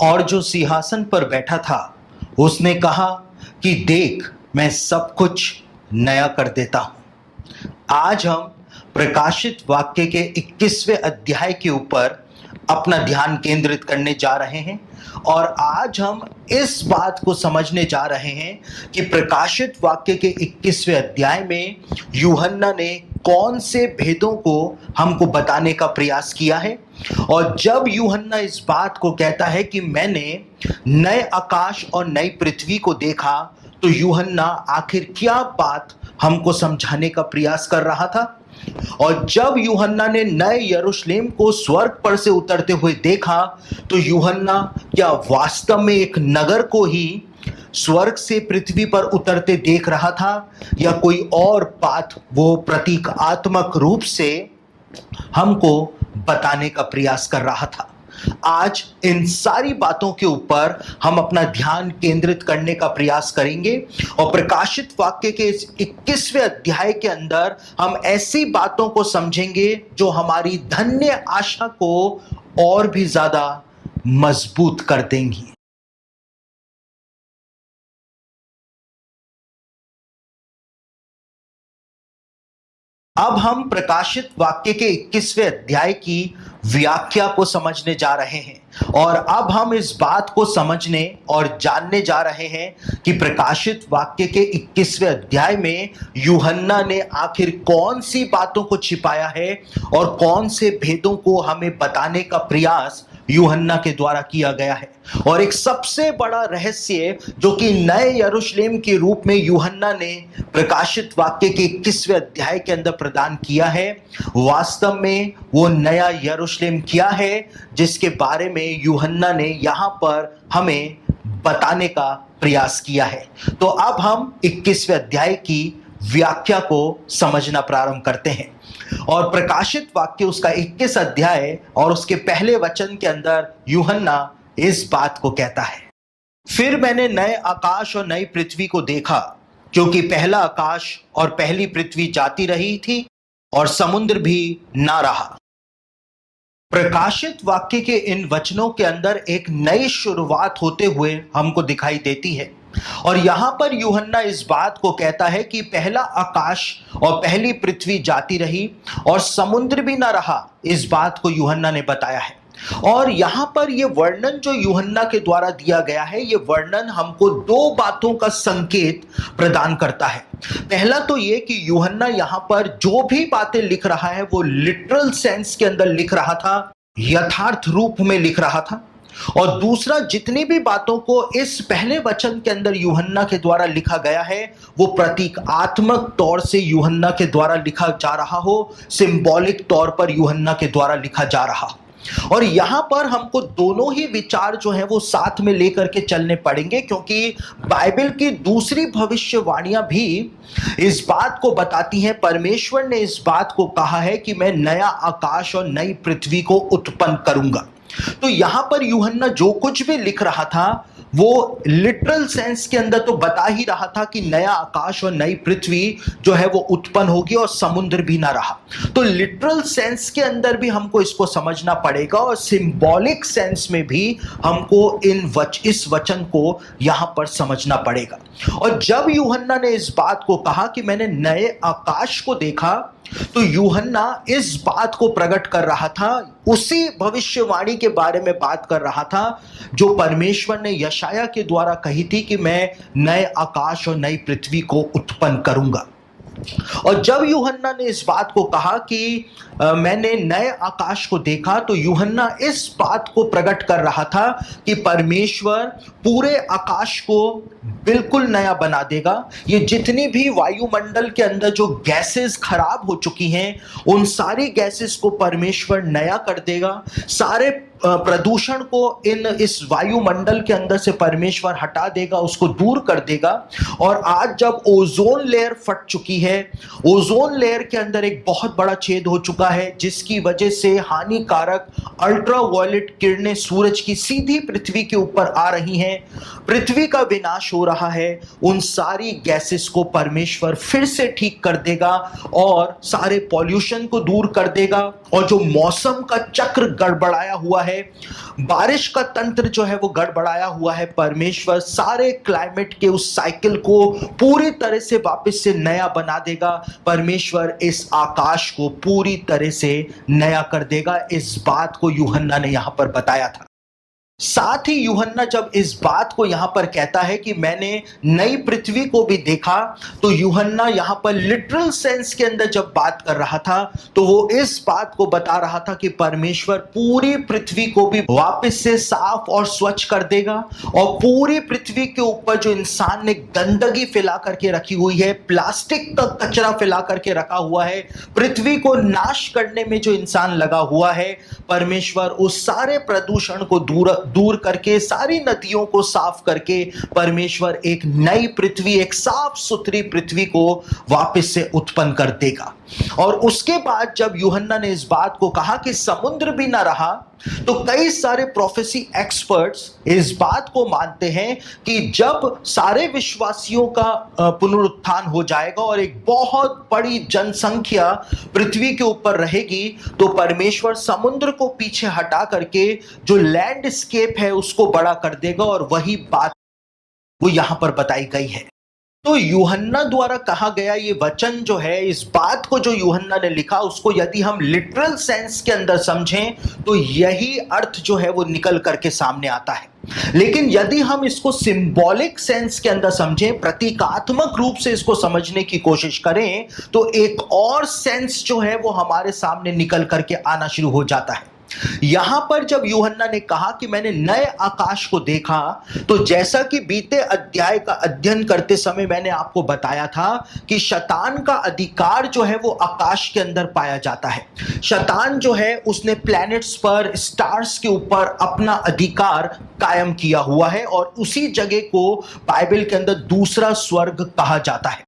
और जो सिंहासन पर बैठा था उसने कहा कि देख, मैं सब कुछ नया कर देता हूं। आज हम प्रकाशित वाक्य के 21वें अध्याय के ऊपर अपना ध्यान केंद्रित करने जा रहे हैं और आज हम इस बात को समझने जा रहे हैं कि प्रकाशित वाक्य के 21वें अध्याय में यूहन्ना ने कौन से भेदों को हमको बताने का प्रयास किया है। और जब यूहन्ना इस बात को कहता है कि मैंने नए आकाश और नई पृथ्वी को देखा, तो यूहन्ना आखिर क्या बात हमको समझाने का प्रयास कर रहा था। और जब यूहन्ना ने नए यरूशलेम को स्वर्ग पर से उतरते हुए देखा, तो यूहन्ना क्या वास्तव में एक नगर को ही स्वर्ग से पृथ्वी पर उतरते देख रहा था, या कोई और बात वो प्रतीकात्मक रूप से हमको बताने का प्रयास कर रहा था। आज इन सारी बातों के ऊपर हम अपना ध्यान केंद्रित करने का प्रयास करेंगे और प्रकाशित वाक्य के इस 21वें अध्याय के अंदर हम ऐसी बातों को समझेंगे जो हमारी धन्य आशा को और भी ज्यादा मजबूत कर देंगी। अब हम प्रकाशित वाक्य के 21वें अध्याय की व्याख्या को समझने जा रहे हैं और अब हम इस बात को समझने और जानने जा रहे हैं कि प्रकाशित वाक्य के 21वें अध्याय में यूहन्ना ने आखिर कौन सी बातों को छिपाया है और कौन से भेदों को हमें बताने का प्रयास यूहन्ना के द्वारा किया गया है। और एक सबसे बड़ा रहस्य जो कि नए यरूशलेम के रूप में यूहन्ना ने प्रकाशित वाक्य के 21वें अध्याय के अंदर प्रदान किया है, वास्तव में वो नया यरूशलेम क्या है जिसके बारे में यूहन्ना ने यहाँ पर हमें बताने का प्रयास किया है। तो अब हम 21वें अध्याय की व्याख्या को समझना प्रारंभ करते हैं और प्रकाशित वाक्य उसका 21 अध्याय और उसके पहले वचन के अंदर यूहन्ना इस बात को कहता है, फिर मैंने नए आकाश और नई पृथ्वी को देखा, क्योंकि पहला आकाश और पहली पृथ्वी जाती रही थी और समुद्र भी ना रहा। प्रकाशित वाक्य के इन वचनों के अंदर एक नई शुरुआत होते हुए हमको दिखाई देती है और यहां पर यूहन्ना इस बात को कहता है कि पहला आकाश और पहली पृथ्वी जाती रही और समुद्र भी ना रहा। इस बात को यूहन्ना ने बताया है और यहां पर यह वर्णन जो यूहन्ना के द्वारा दिया गया है, यह वर्णन हमको दो बातों का संकेत प्रदान करता है। पहला तो यह कि यूहन्ना यहां पर जो भी बातें लिख रहा है वो लिटरल सेंस के अंदर लिख रहा था, यथार्थ रूप में लिख रहा था। और दूसरा, जितनी भी बातों को इस पहले वचन के अंदर यूहन्ना के द्वारा लिखा गया है वो प्रतीकात्मक तौर से यूहन्ना के द्वारा लिखा जा रहा हो, सिंबॉलिक तौर पर यूहन्ना के द्वारा लिखा जा रहा हो। और यहां पर हमको दोनों ही विचार जो है वो साथ में लेकर के चलने पड़ेंगे, क्योंकि बाइबल की दूसरी भविष्यवाणियां भी इस बात को बताती हैं। परमेश्वर ने इस बात को कहा है कि मैं नया आकाश और नई पृथ्वी को उत्पन्न करूंगा। तो यहां पर यूहन्ना जो कुछ भी लिख रहा था वो लिटरल सेंस के अंदर तो बता ही रहा था कि नया आकाश और नई पृथ्वी जो है वो उत्पन्न होगी और समुद्र भी ना रहा। तो लिटरल सेंस के अंदर भी हमको इसको समझना पड़ेगा और सिंबॉलिक सेंस में भी हमको इस वचन को यहां पर समझना पड़ेगा। और जब यूहन्ना ने इस बात को कहा कि मैंने नए आकाश को देखा, तो यूहन्ना इस बात को प्रकट कर रहा था, उसी भविष्यवाणी के बारे में बात कर रहा था जो परमेश्वर ने यशाया के द्वारा कही थी कि मैं नए आकाश और नई पृथ्वी को उत्पन्न करूंगा। और जब यूहन्ना ने इस बात को कहा कि मैंने नए आकाश को देखा, तो यूहन्ना इस बात को प्रकट कर रहा था कि परमेश्वर पूरे आकाश को बिल्कुल नया बना देगा। ये जितनी भी वायुमंडल के अंदर जो गैसेस खराब हो चुकी हैं, उन सारी गैसेस को परमेश्वर नया कर देगा। सारे प्रदूषण को इस वायुमंडल के अंदर से परमेश्वर हटा देगा, उसको दूर कर देगा। और आज जब ओजोन लेयर फट चुकी है, ओजोन लेयर के अंदर एक बहुत बड़ा छेद हो चुका है, जिसकी वजह से हानिकारक अल्ट्रावायलेट किरणें सूरज की सीधी पृथ्वी के ऊपर आ रही हैं, पृथ्वी का विनाश हो रहा है। उन सारी गैसेस को परमेश्वर फिर से ठीक कर देगा और सारे पॉल्यूशन को दूर कर देगा। और जो मौसम का चक्र गड़बड़ाया हुआ है, बारिश का तंत्र जो है वो गड़बड़ाया हुआ है। परमेश्वर सारे क्लाइमेट के उस साइकिल को पूरी तरह से वापस से नया बना देगा। परमेश्वर इस आकाश को पूरी तरह से नया कर देगा। इस बात को यूहन्ना ने यहां पर बताया था। साथ ही यूहन्ना जब इस बात को यहां पर कहता है कि मैंने नई पृथ्वी को भी देखा, तो यूहन्ना यहां पर लिटरल सेंस के अंदर जब बात कर रहा था तो वो इस बात को बता रहा था कि परमेश्वर पूरी पृथ्वी को भी वापस से साफ और स्वच्छ कर देगा। और पूरी पृथ्वी के ऊपर जो इंसान ने गंदगी फैला करके रखी हुई है, प्लास्टिक का कचरा फैला करके रखा हुआ है, पृथ्वी को नाश करने में जो इंसान लगा हुआ है, परमेश्वर उस सारे प्रदूषण को दूर करके, सारी नदियों को साफ करके, परमेश्वर एक नई पृथ्वी, एक साफ सुथरी पृथ्वी को वापस से उत्पन्न कर देगा। और उसके बाद जब यूहन्ना ने इस बात को कहा कि समुद्र भी ना रहा, तो कई सारे प्रोफेसी एक्सपर्ट्स इस बात को मानते हैं कि जब सारे विश्वासियों का पुनरुत्थान हो जाएगा और एक बहुत बड़ी जनसंख्या पृथ्वी के ऊपर रहेगी, तो परमेश्वर समुद्र को पीछे हटा करके जो लैंडस्केप है उसको बड़ा कर देगा। और वही बात वो यहां पर बताई गई है। तो यूहन्ना द्वारा कहा गया ये वचन जो है, इस बात को जो यूहन्ना ने लिखा उसको यदि हम लिटरल सेंस के अंदर समझें तो यही अर्थ जो है वो निकल करके सामने आता है। लेकिन यदि हम इसको सिंबॉलिक सेंस के अंदर समझें, प्रतीकात्मक रूप से इसको समझने की कोशिश करें, तो एक और सेंस जो है वो हमारे सामने निकल करके आना शुरू हो जाता है। यहां पर जब यूहन्ना ने कहा कि मैंने नए आकाश को देखा, तो जैसा कि बीते अध्याय का अध्ययन करते समय मैंने आपको बताया था कि शैतान का अधिकार जो है वो आकाश के अंदर पाया जाता है। शैतान जो है उसने प्लैनेट्स पर, स्टार्स के ऊपर अपना अधिकार कायम किया हुआ है और उसी जगह को बाइबल के अंदर दूसरा स्वर्ग कहा जाता है।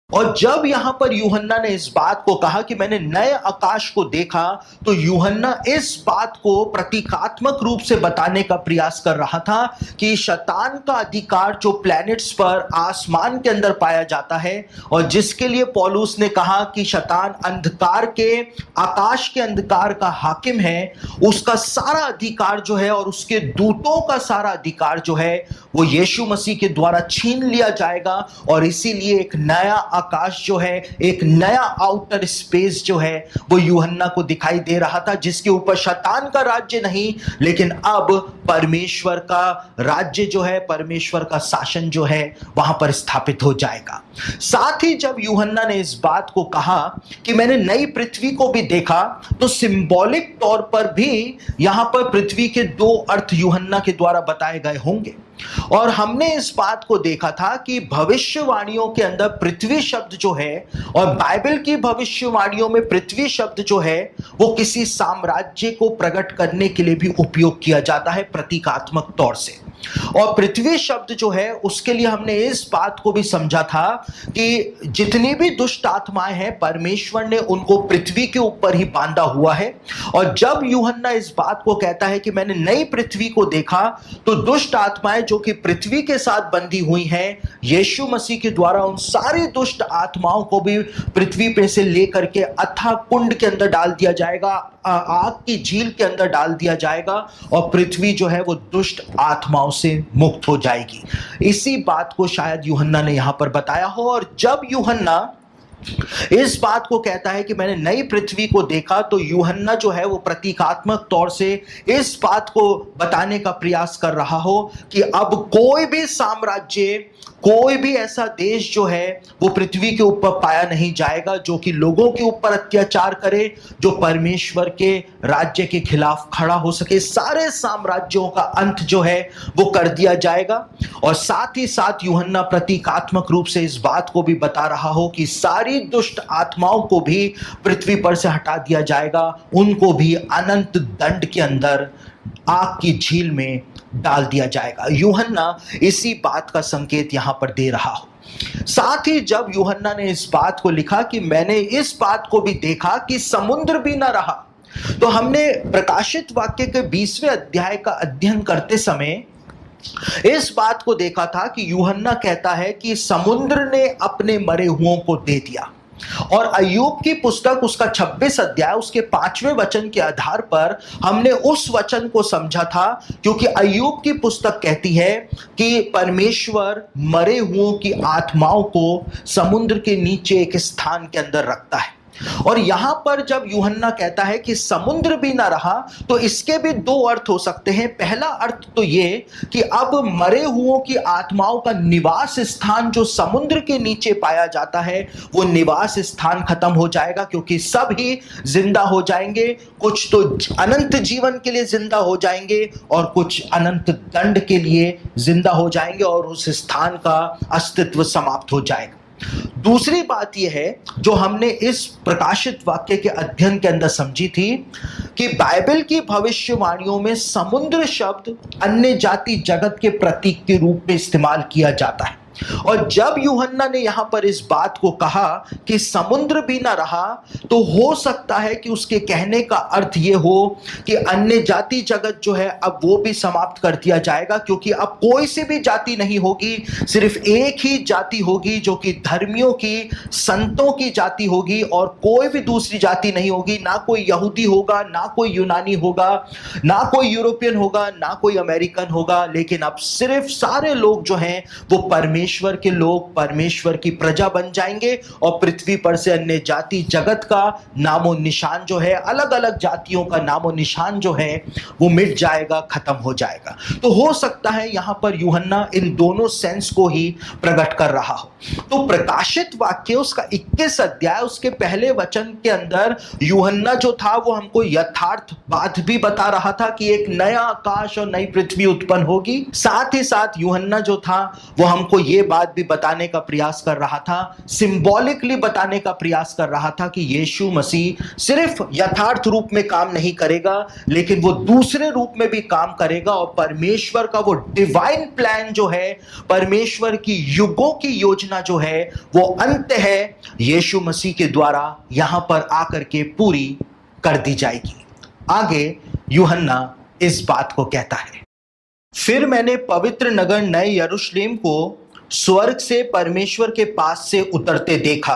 और जब यहां पर यूहन्ना ने इस बात को कहा कि मैंने नए आकाश को देखा, तो यूहन्ना इस बात को प्रतीकात्मक रूप से बताने का प्रयास कर रहा था कि शैतान का अधिकार जो प्लैनेट्स पर, आसमान के अंदर पाया जाता है, और जिसके लिए पौलुस ने कहा कि शैतान अंधकार के, आकाश के अंधकार का हाकिम है, उसका सारा अधिकार जो है और उसके दूतों का सारा अधिकार जो है वो यीशु मसीह के द्वारा छीन लिया जाएगा। और इसीलिए एक नया आकाश जो है, एक नया आउटर स्पेस जो है वो यूहन्ना को दिखाई दे रहा था, जिसके ऊपर शैतान का राज्य नहीं, लेकिन अब परमेश्वर का राज्य जो है, परमेश्वर का शासन जो है वहां पर स्थापित हो जाएगा। साथ ही जब यूहन्ना ने इस बात को कहा कि मैंने नई पृथ्वी को भी देखा, तो सिंबॉलिक तौर पर भी यहां पर पृथ्वी के दो अर्थ यूहन्ना के द्वारा बताए गए होंगे। और हमने इस बात को देखा था कि भविष्यवाणियों के अंदर पृथ्वी शब्द जो है, और बाइबल की भविष्यवाणियों में पृथ्वी शब्द जो है वो किसी साम्राज्य को प्रकट करने के लिए भी उपयोग किया जाता है प्रतीकात्मक तौर से। और पृथ्वी शब्द जो है उसके लिए हमने इस बात को भी समझा था कि जितनी भी दुष्ट आत्माएं हैं, परमेश्वर ने उनको पृथ्वी के ऊपर ही बांधा हुआ है। और जब यूहन्ना इस बात को कहता है कि मैंने नई पृथ्वी को देखा, तो दुष्ट आत्माएं जो कि पृथ्वी के साथ बंधी हुई हैं, यीशु मसीह के द्वारा उन सारी दुष्ट आत्माओं को भी पृथ्वी पे से लेकर के अथाह कुंड के अंदर डाल दिया जाएगा, आग की झील के अंदर डाल दिया जाएगा, और पृथ्वी जो है वो दुष्ट आत्माओं से मुक्त हो जाएगी। इसी बात को शायद यूहन्ना ने यहां पर बताया हो। और जब यूहन्ना इस बात को कहता है कि मैंने नई पृथ्वी को देखा, तो यूहन्ना जो है वो प्रतीकात्मक तौर से इस बात को बताने का प्रयास कर रहा हो कि अब कोई भी साम्राज्य, कोई भी ऐसा देश जो है वो पृथ्वी के ऊपर पाया नहीं जाएगा जो कि लोगों के ऊपर अत्याचार करे, जो परमेश्वर के राज्य के खिलाफ खड़ा हो सके। सारे साम्राज्यों का अंत जो है वो कर दिया जाएगा। और साथ ही साथ यूहन्ना प्रतीकात्मक रूप से इस बात को भी बता रहा हो कि सारी दुष्ट आत्माओं को भी पृथ्वी पर से हटा दिया जाएगा, उनको भी अनंत दंड के अंदर, आग की झील में डाल दिया जाएगा। यूहन्ना इसी बात का संकेत यहां पर दे रहा हो। साथ ही जब यूहन्ना ने इस बात को लिखा कि मैंने इस बात को भी देखा कि समुद्र भी ना रहा, तो हमने प्रकाशित वाक्य के 20वें अध्याय का अध्ययन करते समय इस बात को देखा था कि यूहन्ना कहता है कि समुद्र ने अपने मरे हुओं को दे दिया। और अय्यूब की पुस्तक उसका 26 अध्याय उसके 5वें वचन के आधार पर हमने उस वचन को समझा था, क्योंकि अय्यूब की पुस्तक कहती है कि परमेश्वर मरे हुओं की आत्माओं को समुद्र के नीचे एक स्थान के अंदर रखता है। और यहां पर जब यूहन्ना कहता है कि समुद्र भी ना रहा, तो इसके भी दो अर्थ हो सकते हैं। पहला अर्थ तो ये कि अब मरे हुओं की आत्माओं का निवास स्थान जो समुद्र के नीचे पाया जाता है, वो निवास स्थान खत्म हो जाएगा, क्योंकि सब ही जिंदा हो जाएंगे। कुछ तो अनंत जीवन के लिए जिंदा हो जाएंगे और कुछ अनंत दंड के लिए जिंदा हो जाएंगे, और उस स्थान का अस्तित्व समाप्त हो जाएगा। दूसरी बात यह है जो हमने इस प्रकाशित वाक्य के अध्ययन के अंदर समझी थी कि बाइबल की भविष्यवाणियों में समुद्र शब्द अन्य जाति जगत के प्रतीक के रूप में इस्तेमाल किया जाता है। और जब यूहन्ना ने यहां पर इस बात को कहा कि समुद्र भी ना रहा, तो हो सकता है कि उसके कहने का अर्थ यह हो कि अन्य जाति जगत जो है अब वो भी समाप्त कर दिया जाएगा, क्योंकि अब कोई सी भी जाति नहीं होगी, सिर्फ एक ही जाति होगी जो कि धर्मियों की, संतों की जाति होगी, और कोई भी दूसरी जाति नहीं होगी। ना कोई यहूदी होगा, ना कोई यूनानी होगा, ना कोई यूरोपियन होगा, ना कोई अमेरिकन होगा, लेकिन अब सिर्फ सारे लोग जो हैं वो परमेश्वर के लोग, परमेश्वर की प्रजा बन जाएंगे, और पृथ्वी पर से अन्य जाति जगत का नामो निशान जो है, अलग अलग जातियों का नामो निशान जो है वो मिट जाएगा, खत्म हो जाएगा। तो हो सकता है यहां पर यूहन्ना इन दोनों सेंस को ही प्रकट कर रहा हो। तो प्रकाशित वाक्य उसका 21 अध्याय उसके पहले वचन के अंदर यूहन्ना जो था वो हमको यथार्थ बात भी बता रहा था कि एक नया आकाश और नई पृथ्वी उत्पन्न होगी। साथ ही साथ यूहन्ना जो था वो हमको ये बात भी बताने का प्रयास कर रहा था, सिंबॉलिकली बताने का प्रयास कर रहा था कि यीशु मसीह सिर्फ यथार्थ रूप में काम नहीं करेगा, लेकिन वो दूसरे रूप में भी काम करेगा, और परमेश्वर का वो डिवाइन प्लान जो है, परमेश्वर की युगों की योजना जो है, वो अंत है यीशु मसीह के द्वारा यहां पर आकर के पूरी कर दी जाएगी। आगे यूहन्ना इस बात को कहता है, फिर मैंने पवित्र नगर नए यरूशलेम को स्वर्ग से परमेश्वर के पास से उतरते देखा।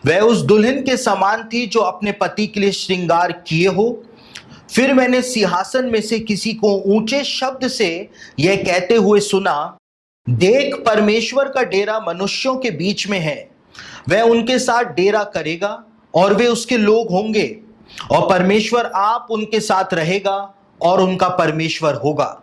वह उस दुल्हन के समान थी जो अपने पति के लिए श्रृंगार किए हो। फिर मैंने सिंहासन में से किसी को ऊंचे शब्द से यह कहते हुए सुना, देख, परमेश्वर का डेरा मनुष्यों के बीच में है। वह उनके साथ डेरा करेगा और वे उसके लोग होंगे, और परमेश्वर आप उनके साथ रहेगा और उनका परमेश्वर होगा।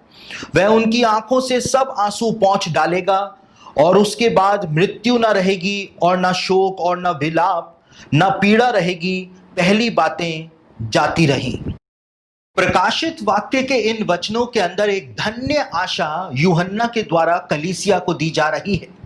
वह उनकी आंखों से सब आंसू पोंछ डालेगा, और उसके बाद मृत्यु ना रहेगी, और ना शोक और ना विलाप, ना पीड़ा रहेगी। पहली बातें जाती रही। प्रकाशित वाक्य के इन वचनों के अंदर एक धन्य आशा यूहन्ना के द्वारा कलीसिया को दी जा रही है,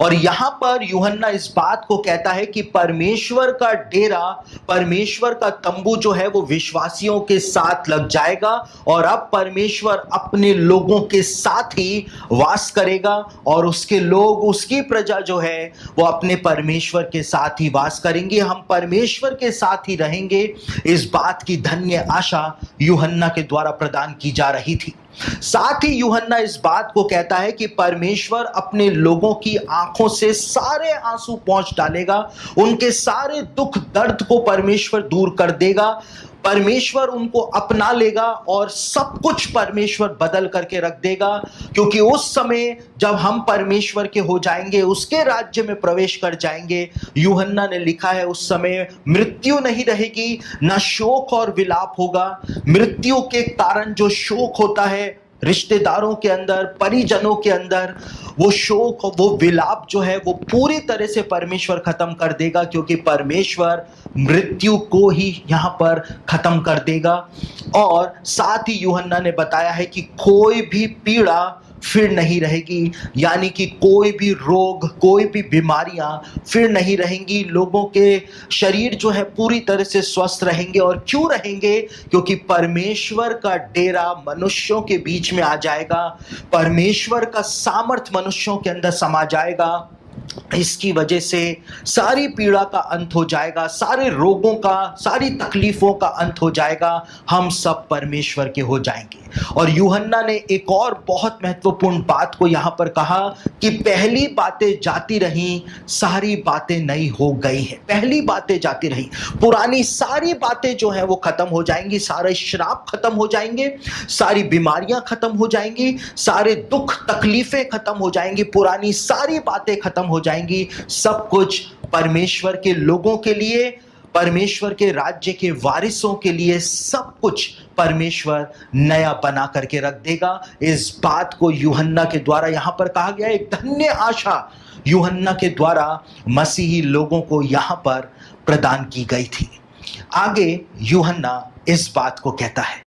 और यहां पर यूहन्ना इस बात को कहता है कि परमेश्वर का डेरा, परमेश्वर का तंबू जो है वो विश्वासियों के साथ लग जाएगा, और अब परमेश्वर अपने लोगों के साथ ही वास करेगा, और उसके लोग, उसकी प्रजा जो है वो अपने परमेश्वर के साथ ही वास करेंगे। हम परमेश्वर के साथ ही रहेंगे। इस बात की धन्य आशा यूहन्ना के द्वारा प्रदान की जा रही थी। साथ ही यूहन्ना इस बात को कहता है कि परमेश्वर अपने लोगों की आंखों से सारे आंसू पोंछ डालेगा, उनके सारे दुख दर्द को परमेश्वर दूर कर देगा, परमेश्वर उनको अपना लेगा, और सब कुछ परमेश्वर बदल करके रख देगा, क्योंकि उस समय जब हम परमेश्वर के हो जाएंगे, उसके राज्य में प्रवेश कर जाएंगे, यूहन्ना ने लिखा है उस समय मृत्यु नहीं रहेगी, ना शोक और विलाप होगा। मृत्यु के कारण जो शोक होता है रिश्तेदारों के अंदर, परिजनों के अंदर, वो शोक, वो विलाप जो है वो पूरी तरह से परमेश्वर खत्म कर देगा, क्योंकि परमेश्वर मृत्यु को ही यहाँ पर खत्म कर देगा। और साथ ही यूहन्ना ने बताया है कि कोई भी पीड़ा फिर नहीं रहेगी, यानी कि कोई भी रोग, कोई भी बीमारियां फिर नहीं रहेंगी। लोगों के शरीर जो है पूरी तरह से स्वस्थ रहेंगे। और क्यों रहेंगे? क्योंकि परमेश्वर का डेरा मनुष्यों के बीच में आ जाएगा, परमेश्वर का सामर्थ मनुष्यों के अंदर समा जाएगा। इसकी वजह से सारी पीड़ा का अंत हो जाएगा, सारे रोगों का, सारी तकलीफों का अंत हो जाएगा, हम सब परमेश्वर के हो जाएंगे। और यूहन्ना ने एक और बहुत महत्वपूर्ण बात को यहां पर कहा कि पहली बातें जाती रही, सारी बातें नई हो गई हैं। पहली बातें जाती रही, पुरानी सारी बातें जो हैं वो खत्म हो जाएंगी, सारे श्राप खत्म हो जाएंगे, सारी बीमारियां खत्म हो जाएंगी, सारे दुख तकलीफें खत्म हो जाएंगी, पुरानी सारी बातें खत्म हो जाएंगी। सब कुछ परमेश्वर के लोगों के लिए, परमेश्वर के राज्य के वारिसों के लिए सब कुछ परमेश्वर नया बना करके रख देगा। इस बात को यूहन्ना के द्वारा यहां पर कहा गया। एक धन्य आशा यूहन्ना के द्वारा मसीही लोगों को यहां पर प्रदान की गई थी। आगे यूहन्ना इस बात को कहता है,